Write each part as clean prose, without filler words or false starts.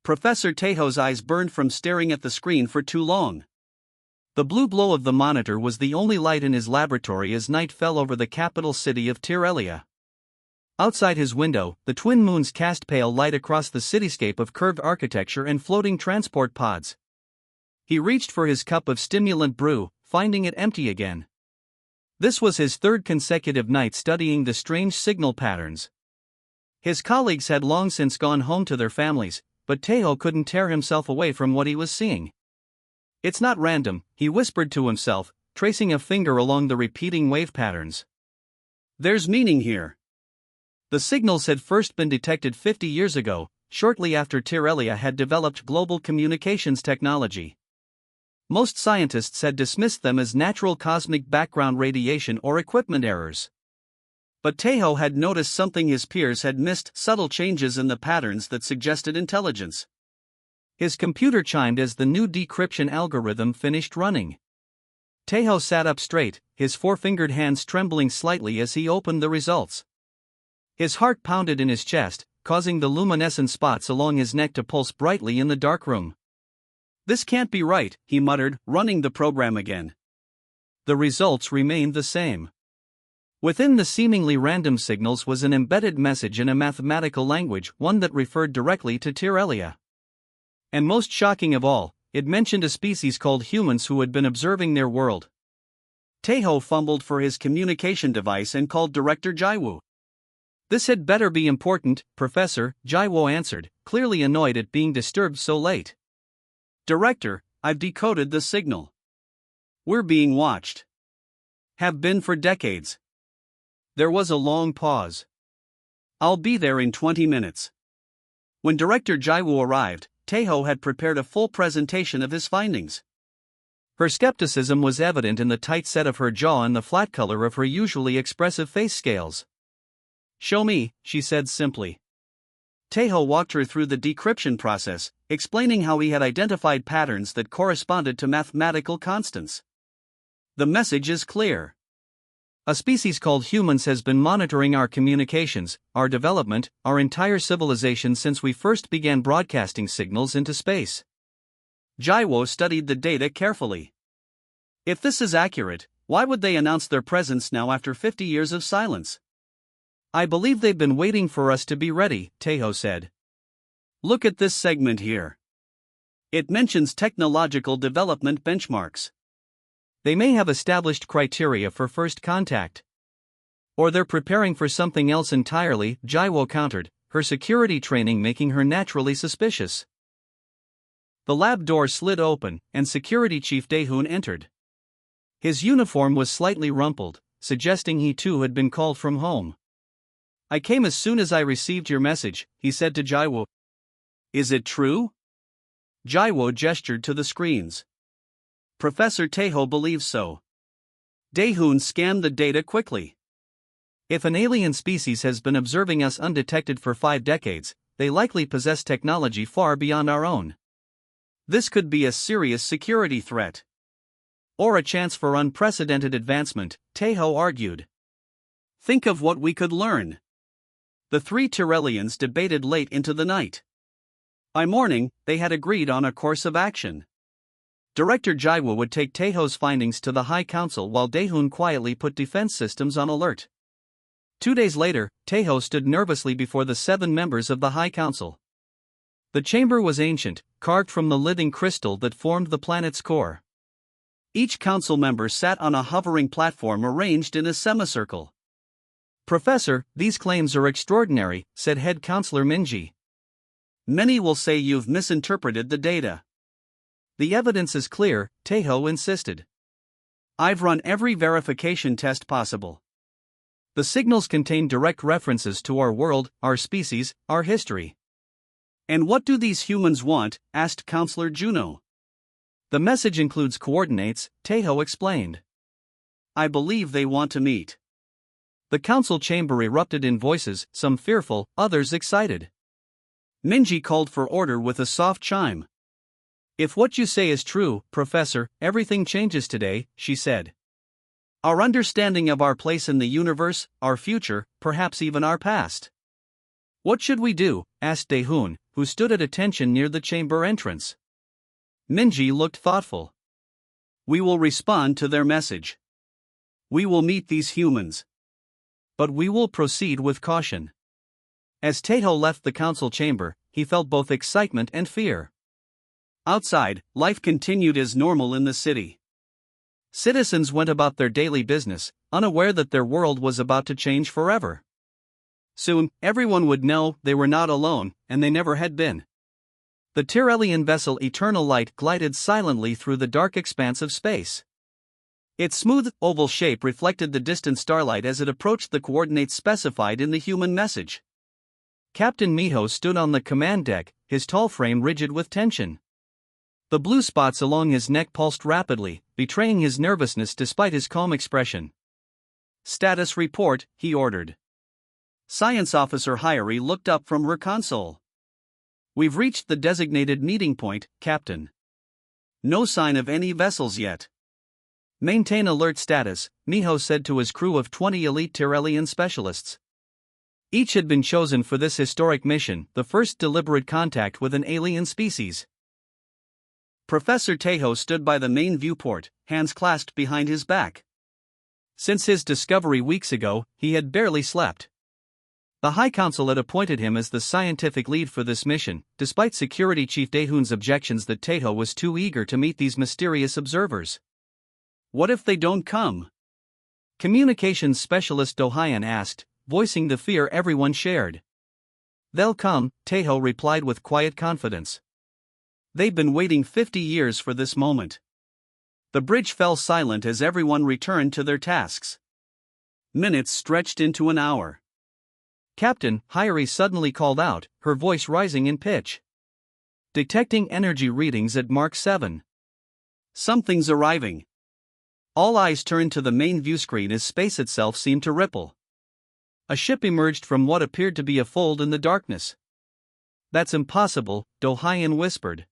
Professor Taeho's eyes burned from staring at the screen for too long. The blue glow of the monitor was the only light in his laboratory as night fell over the capital city of Tyrelia. Outside his window, the twin moons cast pale light across the cityscape of curved architecture and floating transport pods. He reached for his cup of stimulant brew, finding it empty again. This was his third consecutive night studying the strange signal patterns. His colleagues had long since gone home to their families, but Taeho couldn't tear himself away from what he was seeing. "It's not random," he whispered to himself, tracing a finger along the repeating wave patterns. "There's meaning here." The signals had first been detected 50 years ago, shortly after Tyrelia had developed global communications technology. Most scientists had dismissed them as natural cosmic background radiation or equipment errors. But Taeho had noticed something his peers had missed: subtle changes in the patterns that suggested intelligence. His computer chimed as the new decryption algorithm finished running. Taeho sat up straight, his four-fingered hands trembling slightly as he opened the results. His heart pounded in his chest, causing the luminescent spots along his neck to pulse brightly in the darkroom. "This can't be right," he muttered, running the program again. The results remained the same. Within the seemingly random signals was an embedded message in a mathematical language, one that referred directly to Tyrelia. And most shocking of all, it mentioned a species called humans who had been observing their world. Taeho fumbled for his communication device and called Director Jaiwoo. "This had better be important, Professor," Jaiwoo answered, clearly annoyed at being disturbed so late. "Director, I've decoded the signal. We're being watched. Have been for decades." There was a long pause. "I'll be there in 20 minutes. When Director Jaiwoo arrived, Taeho had prepared a full presentation of his findings. Her skepticism was evident in the tight set of her jaw and the flat color of her usually expressive face scales. "Show me," she said simply. Taeho walked her through the decryption process, explaining how he had identified patterns that corresponded to mathematical constants. "The message is clear. A species called humans has been monitoring our communications, our development, our entire civilization since we first began broadcasting signals into space." Jaiwoo studied the data carefully. "If this is accurate, why would they announce their presence now after 50 years of silence?" "I believe they've been waiting for us to be ready," Taeho said. "Look at this segment here. It mentions technological development benchmarks. They may have established criteria for first contact. Or they're preparing for something else entirely," Jaiwoo countered, her security training making her naturally suspicious. The lab door slid open, and Security Chief Daehoon entered. His uniform was slightly rumpled, suggesting he too had been called from home. "I came as soon as I received your message," he said to Jaiwoo. "Is it true?" Jaiwoo gestured to the screens. "Professor Taeho believes so." Daehoon scanned the data quickly. "If an alien species has been observing us undetected for 5 decades, they likely possess technology far beyond our own. This could be a serious security threat. Or a chance for unprecedented advancement," Taeho argued. "Think of what we could learn." The three Tyrellians debated late into the night. By morning, they had agreed on a course of action. Director Jaiwoo would take Taeho's findings to the High Council while Daehoon quietly put defense systems on alert. 2 days later, Taeho stood nervously before the 7 members of the High Council. The chamber was ancient, carved from the living crystal that formed the planet's core. Each council member sat on a hovering platform arranged in a semicircle. "Professor, these claims are extraordinary," said head counselor Minji. "Many will say you've misinterpreted the data." "The evidence is clear," Taeho insisted. "I've run every verification test possible. The signals contain direct references to our world, our species, our history." "And what do these humans want?" asked Counselor Juno. "The message includes coordinates," Taeho explained. "I believe they want to meet." The council chamber erupted in voices, some fearful, others excited. Minji called for order with a soft chime. "If what you say is true, Professor, everything changes today," she said. "Our understanding of our place in the universe, our future, perhaps even our past." "What should we do?" asked Daehoon, who stood at attention near the chamber entrance. Minji looked thoughtful. We will respond to their message. We will meet these humans. But we will proceed with caution. As Tato left the council chamber, he felt both excitement and fear. Outside, life continued as normal in the city. Citizens went about their daily business, unaware that their world was about to change forever. Soon, everyone would know they were not alone, and they never had been. The Tyrellian vessel Eternal Light glided silently through the dark expanse of space. Its smooth, oval shape reflected the distant starlight as it approached the coordinates specified in the human message. Captain Miho stood on the command deck, his tall frame rigid with tension. The blue spots along his neck pulsed rapidly, betraying his nervousness despite his calm expression. Status report, he ordered. Science Officer Hyori looked up from her console. We've reached the designated meeting point, Captain. No sign of any vessels yet. Maintain alert status, Miho said to his crew of 20 elite Tyrellian specialists. Each had been chosen for this historic mission, the first deliberate contact with an alien species. Professor Tejo stood by the main viewport, hands clasped behind his back. Since his discovery weeks ago, he had barely slept. The High Council had appointed him as the scientific lead for this mission, despite Security Chief Daehun's objections that Tejo was too eager to meet these mysterious observers. What if they don't come? Communications Specialist Dohyan asked, voicing the fear everyone shared. They'll come, Tejo replied with quiet confidence. They've been waiting 50 years for this moment. The bridge fell silent as everyone returned to their tasks. Minutes stretched into an hour. Captain, Hyori suddenly called out, her voice rising in pitch. Detecting energy readings at Mark 7. Something's arriving. All eyes turned to the main viewscreen as space itself seemed to ripple. A ship emerged from what appeared to be a fold in the darkness. That's impossible, Dohyan whispered.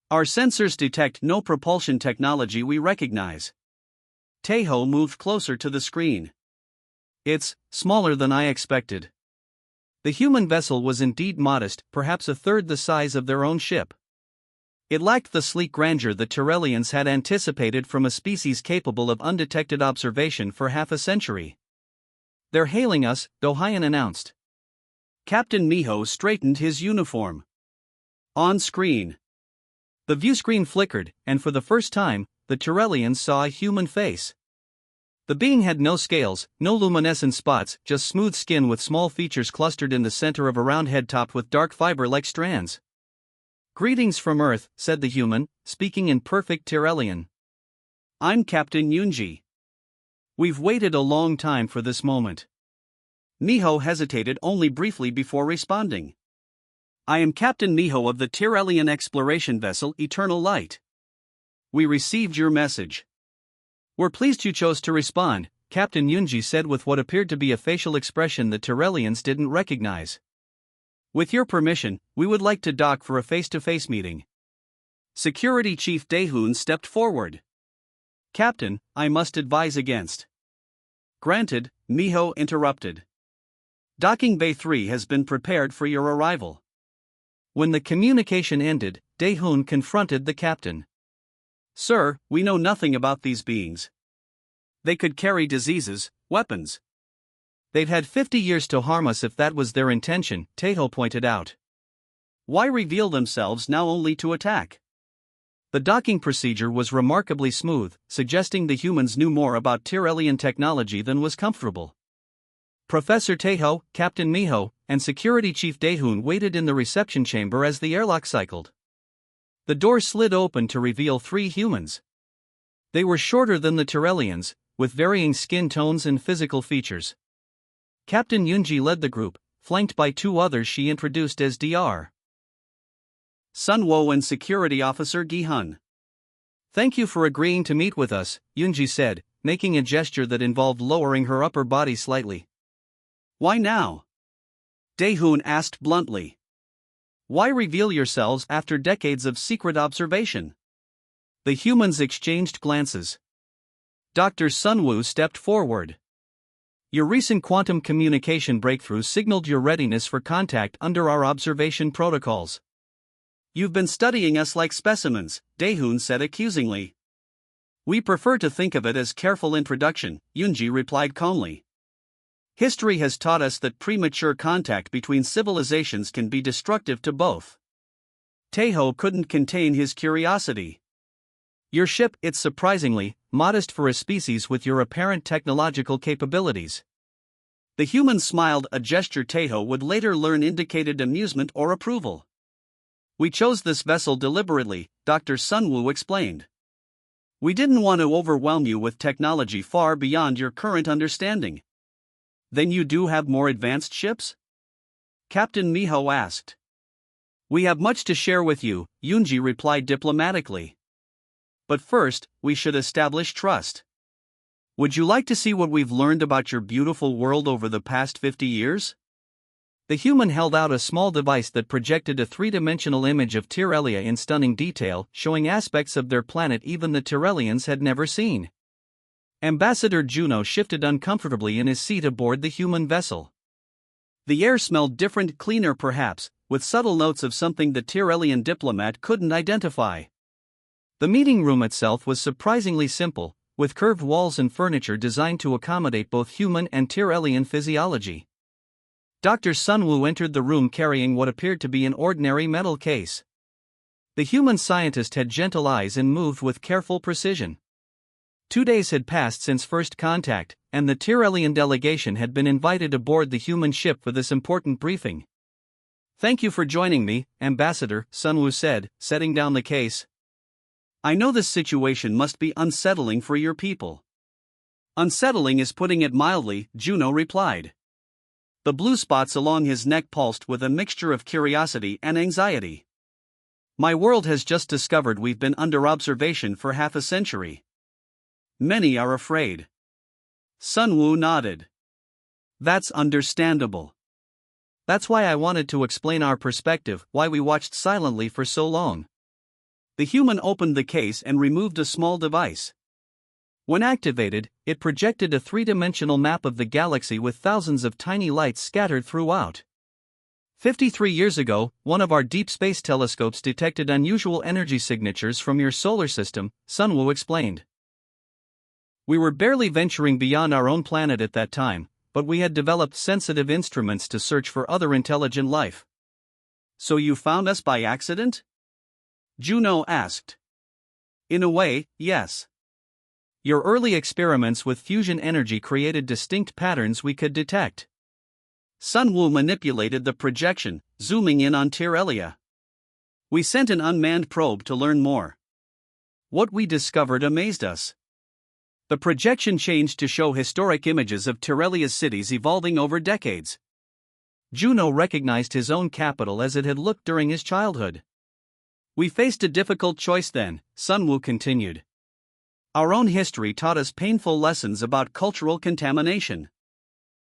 Our sensors detect no propulsion technology we recognize. Tejo moved closer to the screen. It's smaller than I expected. The human vessel was indeed modest, perhaps a third the size of their own ship. It lacked the sleek grandeur the Tyrellians had anticipated from a species capable of undetected observation for half a century. They're hailing us, Dohyan announced. Captain Miho straightened his uniform. On screen. The viewscreen flickered, and for the first time, the Tyrellians saw a human face. The being had no scales, no luminescent spots, just smooth skin with small features clustered in the center of a round head topped with dark fiber-like strands. Greetings from Earth, said the human, speaking in perfect Tyrellian. I'm Captain Yunji. We've waited a long time for this moment. Miho hesitated only briefly before responding. I am Captain Miho of the Tyrellian exploration vessel Eternal Light. We received your message. We're pleased you chose to respond, Captain Yunji said with what appeared to be a facial expression the Tyrellians didn't recognize. With your permission, we would like to dock for a face-to-face meeting. Security Chief Daehun stepped forward. Captain, I must advise against. Granted, Miho interrupted. Docking Bay 3 has been prepared for your arrival. When the communication ended, Daehun confronted the captain. Sir, we know nothing about these beings. They could carry diseases, weapons. They've had 50 years to harm us if that was their intention, Tejo pointed out. Why reveal themselves now only to attack? The docking procedure was remarkably smooth, suggesting the humans knew more about Tyrellian technology than was comfortable. Professor Tejo, Captain Miho, and Security Chief Daehun waited in the reception chamber as the airlock cycled. The door slid open to reveal 3 humans. They were shorter than the Tyrellians, with varying skin tones and physical features. Captain Yunji led the group, flanked by 2 others she introduced as Dr. Sunwo and Security Officer Gihun. Thank you for agreeing to meet with us, Yunji said, making a gesture that involved lowering her upper body slightly. Why now? Daehun asked bluntly. Why reveal yourselves after decades of secret observation? The humans exchanged glances. Dr. Sunwoo stepped forward. Your recent quantum communication breakthrough signaled your readiness for contact under our observation protocols. You've been studying us like specimens, Daehoon said accusingly. We prefer to think of it as careful introduction, Yoonji replied calmly. History has taught us that premature contact between civilizations can be destructive to both. Taeho couldn't contain his curiosity. Your ship, it's surprisingly modest for a species with your apparent technological capabilities. The human smiled, a gesture Taeho would later learn indicated amusement or approval. We chose this vessel deliberately, Dr. Sunwoo explained. We didn't want to overwhelm you with technology far beyond your current understanding. Then you do have more advanced ships? Captain Miho asked. We have much to share with you, Yoonji replied diplomatically. But first, we should establish trust. Would you like to see what we've learned about your beautiful world over the past 50 years? The human held out a small device that projected a three-dimensional image of Tyrelia in stunning detail, showing aspects of their planet even the Tyrellians had never seen. Ambassador Juno shifted uncomfortably in his seat aboard the human vessel. The air smelled different, cleaner perhaps, with subtle notes of something the Tyrellian diplomat couldn't identify. The meeting room itself was surprisingly simple, with curved walls and furniture designed to accommodate both human and Tyrellian physiology. Dr. Sunwoo entered the room carrying what appeared to be an ordinary metal case. The human scientist had gentle eyes and moved with careful precision. 2 days had passed since first contact, and the Tyrellian delegation had been invited aboard the human ship for this important briefing. Thank you for joining me, Ambassador, Sunwoo said, setting down the case. I know this situation must be unsettling for your people. Unsettling is putting it mildly, Juno replied. The blue spots along his neck pulsed with a mixture of curiosity and anxiety. My world has just discovered we've been under observation for half a century. Many are afraid. Sunwoo nodded. That's understandable. That's why I wanted to explain our perspective, why we watched silently for so long. The human opened the case and removed a small device. When activated, it projected a three-dimensional map of the galaxy with thousands of tiny lights scattered throughout. 53 years ago, one of our deep space telescopes detected unusual energy signatures from your solar system, Sunwoo explained. We were barely venturing beyond our own planet at that time, but we had developed sensitive instruments to search for other intelligent life. So you found us by accident? Juno asked. In a way, yes. Your early experiments with fusion energy created distinct patterns we could detect. Sunwoo manipulated the projection, zooming in on Tyrelia. We sent an unmanned probe to learn more. What we discovered amazed us. The projection changed to show historic images of Tyrelia's cities evolving over decades. Juno recognized his own capital as it had looked during his childhood. We faced a difficult choice then, Sunwoo continued. Our own history taught us painful lessons about cultural contamination.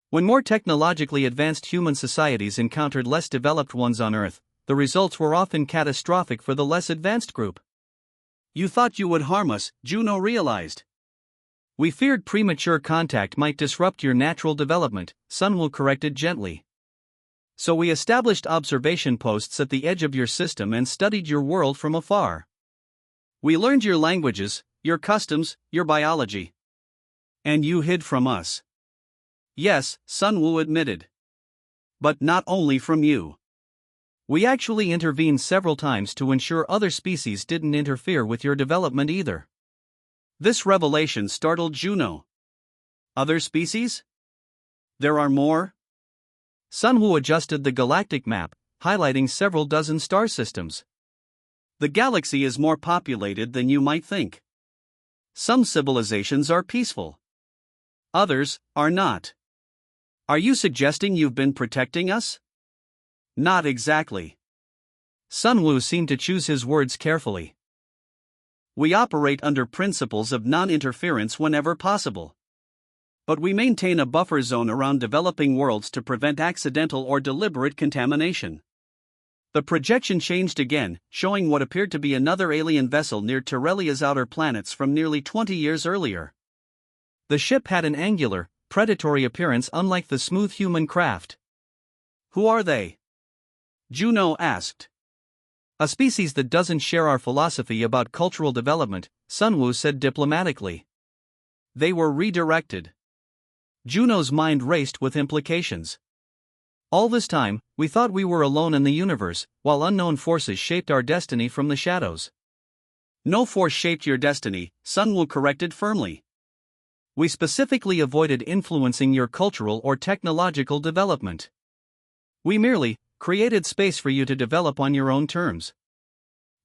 When more technologically advanced human societies encountered less developed ones on Earth, the results were often catastrophic for the less advanced group. You thought you would harm us, Juno realized. We feared premature contact might disrupt your natural development, Sunwoo corrected gently. So we established observation posts at the edge of your system and studied your world from afar. We learned your languages, your customs, your biology. And you hid from us. Yes, Sunwoo admitted. But not only from you. We actually intervened several times to ensure other species didn't interfere with your development either. This revelation startled Juno. Other species? There are more? Sunwoo adjusted the galactic map, highlighting several dozen star systems. The galaxy is more populated than you might think. Some civilizations are peaceful. Others are not. Are you suggesting you've been protecting us? Not exactly. Sunwoo seemed to choose his words carefully. We operate under principles of non-interference whenever possible. But we maintain a buffer zone around developing worlds to prevent accidental or deliberate contamination. The projection changed again, showing what appeared to be another alien vessel near Tyrelia's outer planets from nearly 20 years earlier. The ship had an angular, predatory appearance unlike the smooth human craft. Who are they? Juno asked. A species that doesn't share our philosophy about cultural development, Sunwoo said diplomatically. They were redirected. Juno's mind raced with implications. All this time, we thought we were alone in the universe, while unknown forces shaped our destiny from the shadows. No force shaped your destiny, Sunwoo corrected firmly. We specifically avoided influencing your cultural or technological development. We merely created space for you to develop on your own terms.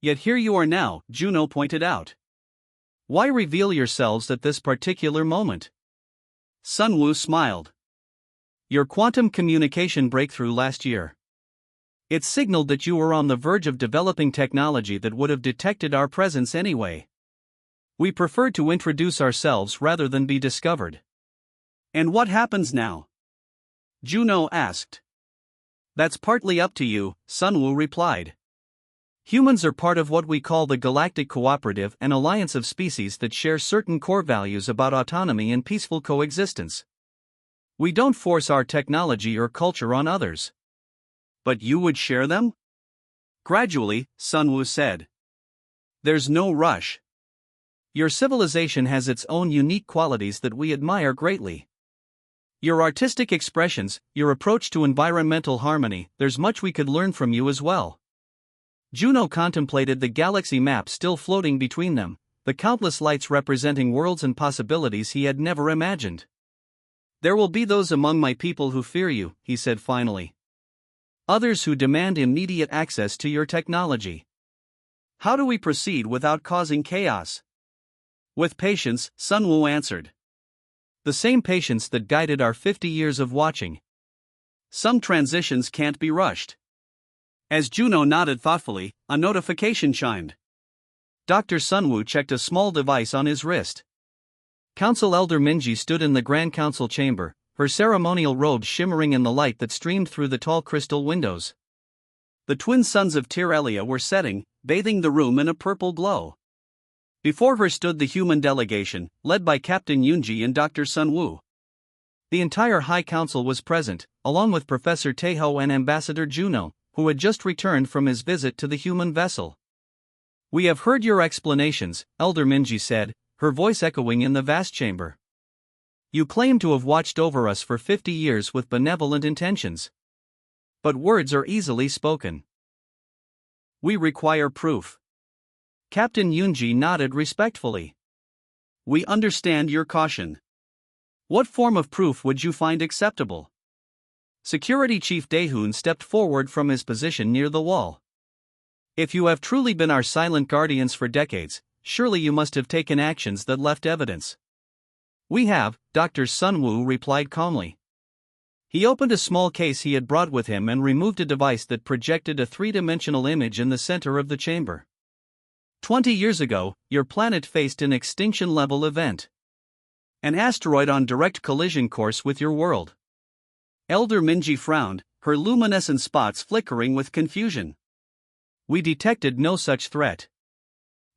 Yet here you are now, Juno pointed out. Why reveal yourselves at this particular moment? Sunwoo smiled. Your quantum communication breakthrough last year. It signaled that you were on the verge of developing technology that would have detected our presence anyway. We preferred to introduce ourselves rather than be discovered. And what happens now? Juno asked. That's partly up to you, Sunwoo replied. Humans are part of what we call the Galactic Cooperative, an alliance of species that share certain core values about autonomy and peaceful coexistence. We don't force our technology or culture on others. But you would share them? Gradually, Sunwoo said. There's no rush. Your civilization has its own unique qualities that we admire greatly. Your artistic expressions, your approach to environmental harmony, there's much we could learn from you as well. Juno contemplated the galaxy map still floating between them, the countless lights representing worlds and possibilities he had never imagined. There will be those among my people who fear you, he said finally. Others who demand immediate access to your technology. How do we proceed without causing chaos? With patience, Sunwoo answered. The same patience that guided our 50 years of watching. Some transitions can't be rushed. As Juno nodded thoughtfully, a notification chimed. Dr. Sunwoo checked a small device on his wrist. Council Elder Minji stood in the Grand Council chamber, her ceremonial robes shimmering in the light that streamed through the tall crystal windows. The twin suns of Tyrelia were setting, bathing the room in a purple glow. Before her stood the human delegation, led by Captain Yunji and Dr. Sunwoo. The entire High Council was present, along with Professor Taeho and Ambassador Juno, who had just returned from his visit to the human vessel. We have heard your explanations, Elder Minji said, her voice echoing in the vast chamber. You claim to have watched over us for 50 years with benevolent intentions. But words are easily spoken. We require proof. Captain Yunji nodded respectfully. We understand your caution. What form of proof would you find acceptable? Security Chief Daehoon stepped forward from his position near the wall. If you have truly been our silent guardians for decades, surely you must have taken actions that left evidence. We have, Dr. Sunwoo replied calmly. He opened a small case he had brought with him and removed a device that projected a three-dimensional image in the center of the chamber. 20 years ago, your planet faced an extinction-level event. An asteroid on direct collision course with your world. Elder Minji frowned, her luminescent spots flickering with confusion. We detected no such threat.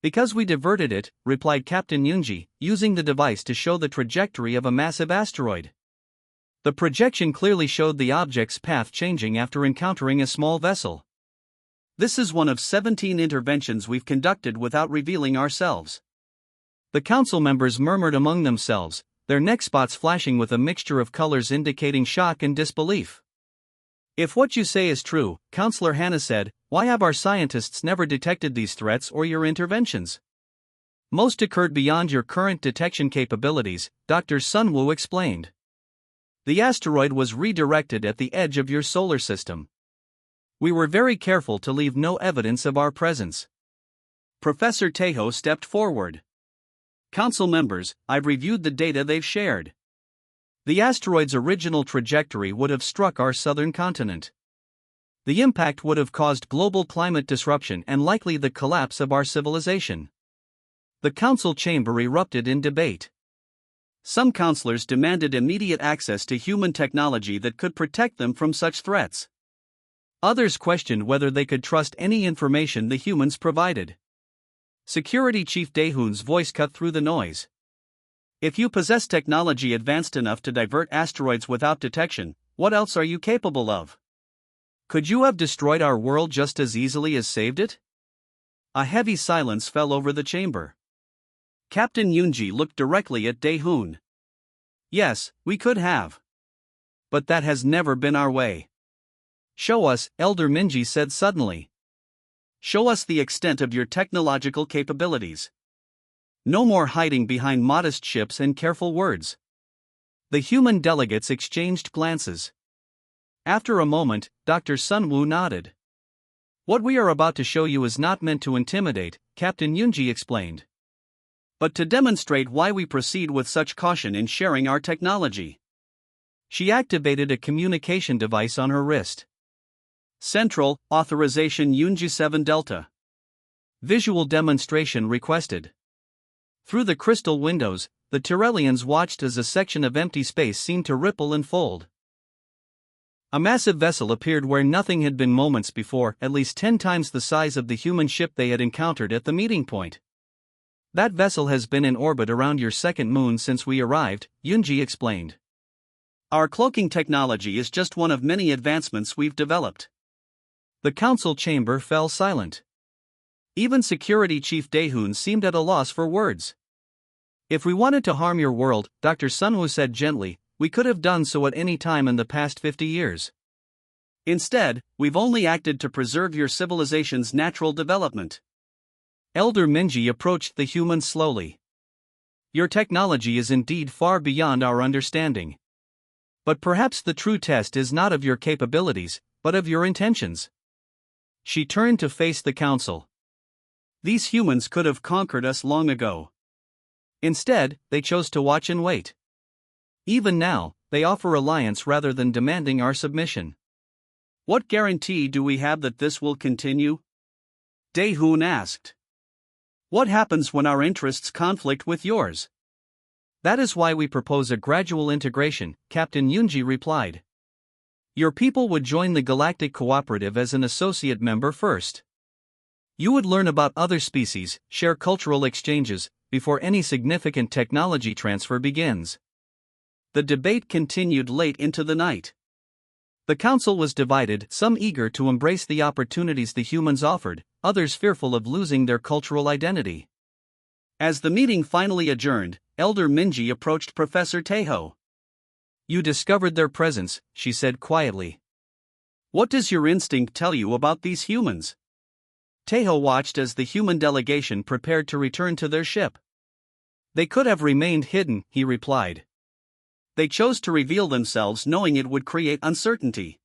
Because we diverted it, replied Captain Yunji, using the device to show the trajectory of a massive asteroid. The projection clearly showed the object's path changing after encountering a small vessel. This is one of 17 interventions we've conducted without revealing ourselves. The council members murmured among themselves, their neck spots flashing with a mixture of colors indicating shock and disbelief. If what you say is true, Counselor Hannah said, why have our scientists never detected these threats or your interventions? Most occurred beyond your current detection capabilities, Dr. Sunwoo explained. The asteroid was redirected at the edge of your solar system. We were very careful to leave no evidence of our presence. Professor Taeho stepped forward. Council members, I've reviewed the data they've shared. The asteroid's original trajectory would have struck our southern continent. The impact would have caused global climate disruption and likely the collapse of our civilization. The council chamber erupted in debate. Some councilors demanded immediate access to human technology that could protect them from such threats. Others questioned whether they could trust any information the humans provided. Security Chief Daehoon's voice cut through the noise. If you possess technology advanced enough to divert asteroids without detection, what else are you capable of? Could you have destroyed our world just as easily as saved it? A heavy silence fell over the chamber. Captain Yunji looked directly at Dae-hoon. Yes, we could have. But that has never been our way. Show us, Elder Minji said suddenly. Show us the extent of your technological capabilities. No more hiding behind modest ships and careful words. The human delegates exchanged glances. After a moment, Dr. Sunwoo nodded. What we are about to show you is not meant to intimidate, Captain Yunji explained, but to demonstrate why we proceed with such caution in sharing our technology. She activated a communication device on her wrist. Central, Authorization Yunji 7 Delta. Visual demonstration requested. Through the crystal windows, the Tyrellians watched as a section of empty space seemed to ripple and fold. A massive vessel appeared where nothing had been moments before, at least 10 times the size of the human ship they had encountered at the meeting point. That vessel has been in orbit around your second moon since we arrived, Yunji explained. Our cloaking technology is just one of many advancements we've developed. The council chamber fell silent. Even Security Chief Dae-hoon seemed at a loss for words. If we wanted to harm your world, Dr. Sunwoo said gently, we could have done so at any time in the past 50 years. Instead, we've only acted to preserve your civilization's natural development. Elder Minji approached the humans slowly. Your technology is indeed far beyond our understanding. But perhaps the true test is not of your capabilities, but of your intentions. She turned to face the council. These humans could have conquered us long ago. Instead, they chose to watch and wait. Even now, they offer alliance rather than demanding our submission. What guarantee do we have that this will continue? Dae-hoon asked. What happens when our interests conflict with yours? That is why we propose a gradual integration, Captain Yunji replied. Your people would join the Galactic Cooperative as an associate member first. You would learn about other species, share cultural exchanges, before any significant technology transfer begins. The debate continued late into the night. The council was divided, some eager to embrace the opportunities the humans offered, others fearful of losing their cultural identity. As the meeting finally adjourned, Elder Minji approached Professor Taeho. You discovered their presence, she said quietly. What does your instinct tell you about these humans? Taeho watched as the human delegation prepared to return to their ship. They could have remained hidden, he replied. They chose to reveal themselves knowing it would create uncertainty.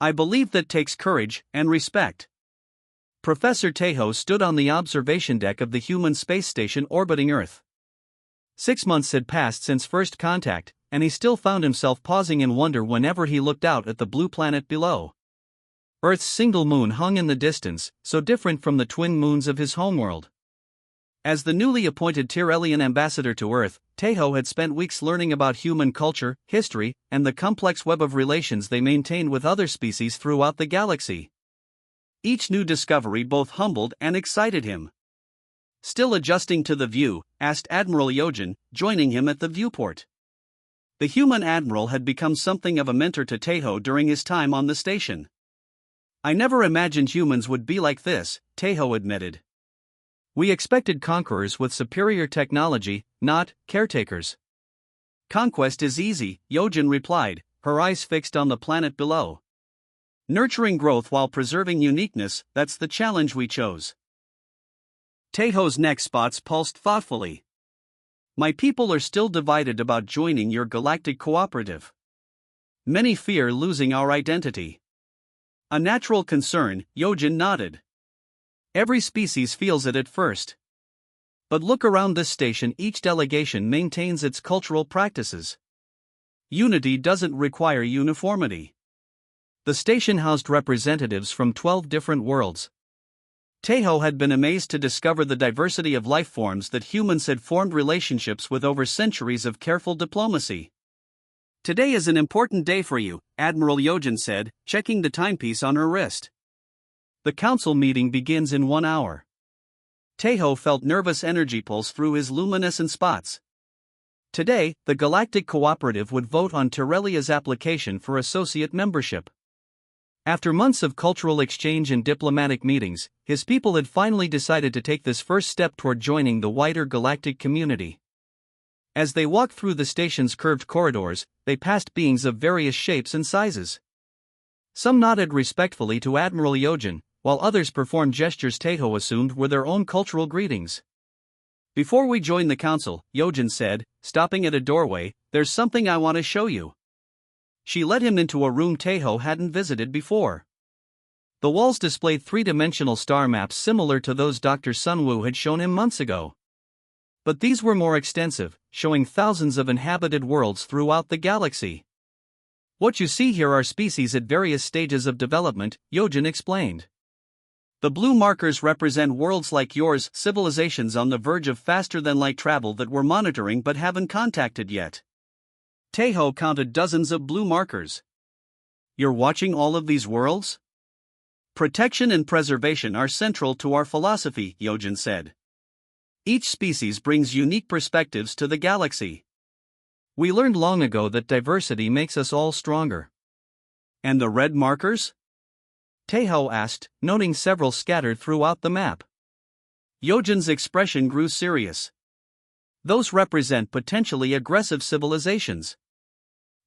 I believe that takes courage and respect. Professor Taeho stood on the observation deck of the human space station orbiting Earth. 6 months had passed since first contact, and he still found himself pausing in wonder whenever he looked out at the blue planet below. Earth's single moon hung in the distance, so different from the twin moons of his homeworld. As the newly appointed Tyrellian ambassador to Earth, Taeho had spent weeks learning about human culture, history, and the complex web of relations they maintained with other species throughout the galaxy. Each new discovery both humbled and excited him. Still adjusting to the view, asked Admiral Yojin, joining him at the viewport. The human admiral had become something of a mentor to Taeho during his time on the station. I never imagined humans would be like this, Taeho admitted. We expected conquerors with superior technology, not caretakers. Conquest is easy, Yojin replied, her eyes fixed on the planet below. Nurturing growth while preserving uniqueness, that's the challenge we chose. Taeho's neck spots pulsed thoughtfully. My people are still divided about joining your galactic cooperative. Many fear losing our identity. A natural concern, Yojin nodded. Every species feels it at first. But look around this station, each delegation maintains its cultural practices. Unity doesn't require uniformity. The station housed representatives from 12 different worlds. Taeho had been amazed to discover the diversity of life forms that humans had formed relationships with over centuries of careful diplomacy. Today is an important day for you, Admiral Yojin said, checking the timepiece on her wrist. The council meeting begins in 1 hour. Taeho felt nervous energy pulse through his luminescent spots. Today, the Galactic Cooperative would vote on Tirelia's application for associate membership. After months of cultural exchange and diplomatic meetings, his people had finally decided to take this first step toward joining the wider galactic community. As they walked through the station's curved corridors, they passed beings of various shapes and sizes. Some nodded respectfully to Admiral Yojin, while others performed gestures Taeho assumed were their own cultural greetings. "Before we join the council," Yojin said, stopping at a doorway, "there's something I want to show you." She led him into a room Taeho hadn't visited before. The walls displayed three-dimensional star maps similar to those Dr. Sunwoo had shown him months ago. But these were more extensive, showing thousands of inhabited worlds throughout the galaxy. "What you see here are species at various stages of development," Yojin explained. "The blue markers represent worlds like yours, civilizations on the verge of faster-than-light travel that we're monitoring but haven't contacted yet." Taeho counted dozens of blue markers. "You're watching all of these worlds?" "Protection and preservation are central to our philosophy," Yojin said. "Each species brings unique perspectives to the galaxy. We learned long ago that diversity makes us all stronger." "And the red markers?" Taeho asked, noting several scattered throughout the map. Yojin's expression grew serious. "Those represent potentially aggressive civilizations.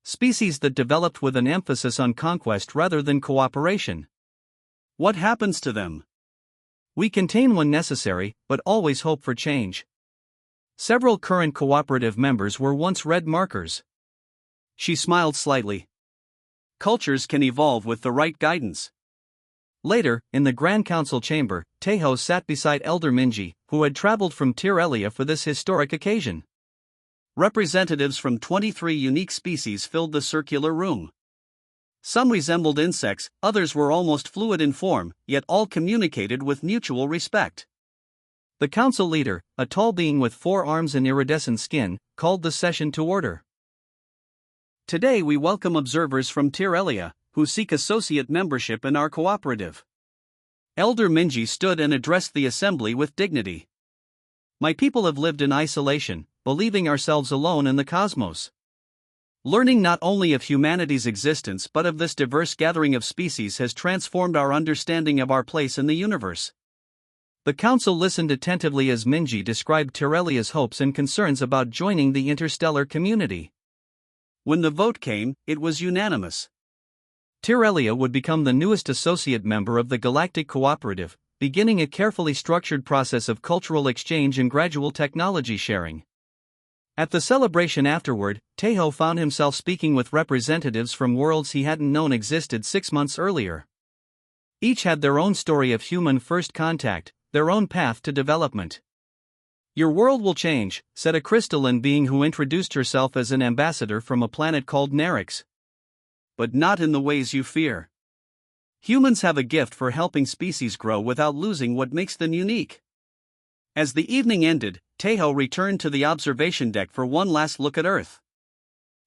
Species that developed with an emphasis on conquest rather than cooperation. What happens to them?" "We contain when necessary, but always hope for change. Several current cooperative members were once red markers." She smiled slightly. "Cultures can evolve with the right guidance." Later, in the Grand Council chamber, Taeho sat beside Elder Minji, who had traveled from Tirelia for this historic occasion. Representatives from 23 unique species filled the circular room. Some resembled insects, others were almost fluid in form, yet all communicated with mutual respect. The council leader, a tall being with 4 arms and iridescent skin, called the session to order. "Today we welcome observers from Tirelia, who seek associate membership in our cooperative." Elder Minji stood and addressed the assembly with dignity. "My people have lived in isolation, believing ourselves alone in the cosmos. Learning not only of humanity's existence but of this diverse gathering of species has transformed our understanding of our place in the universe." The council listened attentively as Minji described Tirelia's hopes and concerns about joining the interstellar community. When the vote came, it was unanimous. Tirelia would become the newest associate member of the Galactic Cooperative, beginning a carefully structured process of cultural exchange and gradual technology sharing. At the celebration afterward, Taeho found himself speaking with representatives from worlds he hadn't known existed 6 months earlier. Each had their own story of human first contact, their own path to development. "Your world will change," said a crystalline being who introduced herself as an ambassador from a planet called Narix. "But not in the ways you fear. Humans have a gift for helping species grow without losing what makes them unique." As the evening ended, Taeho returned to the observation deck for one last look at Earth.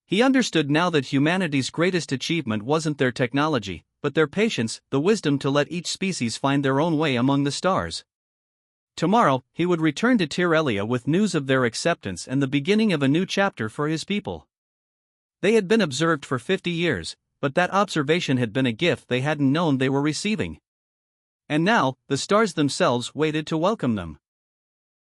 He understood now that humanity's greatest achievement wasn't their technology, but their patience, the wisdom to let each species find their own way among the stars. Tomorrow, he would return to Tirelia with news of their acceptance and the beginning of a new chapter for his people. They had been observed for 50 years, but that observation had been a gift they hadn't known they were receiving. And now, the stars themselves waited to welcome them.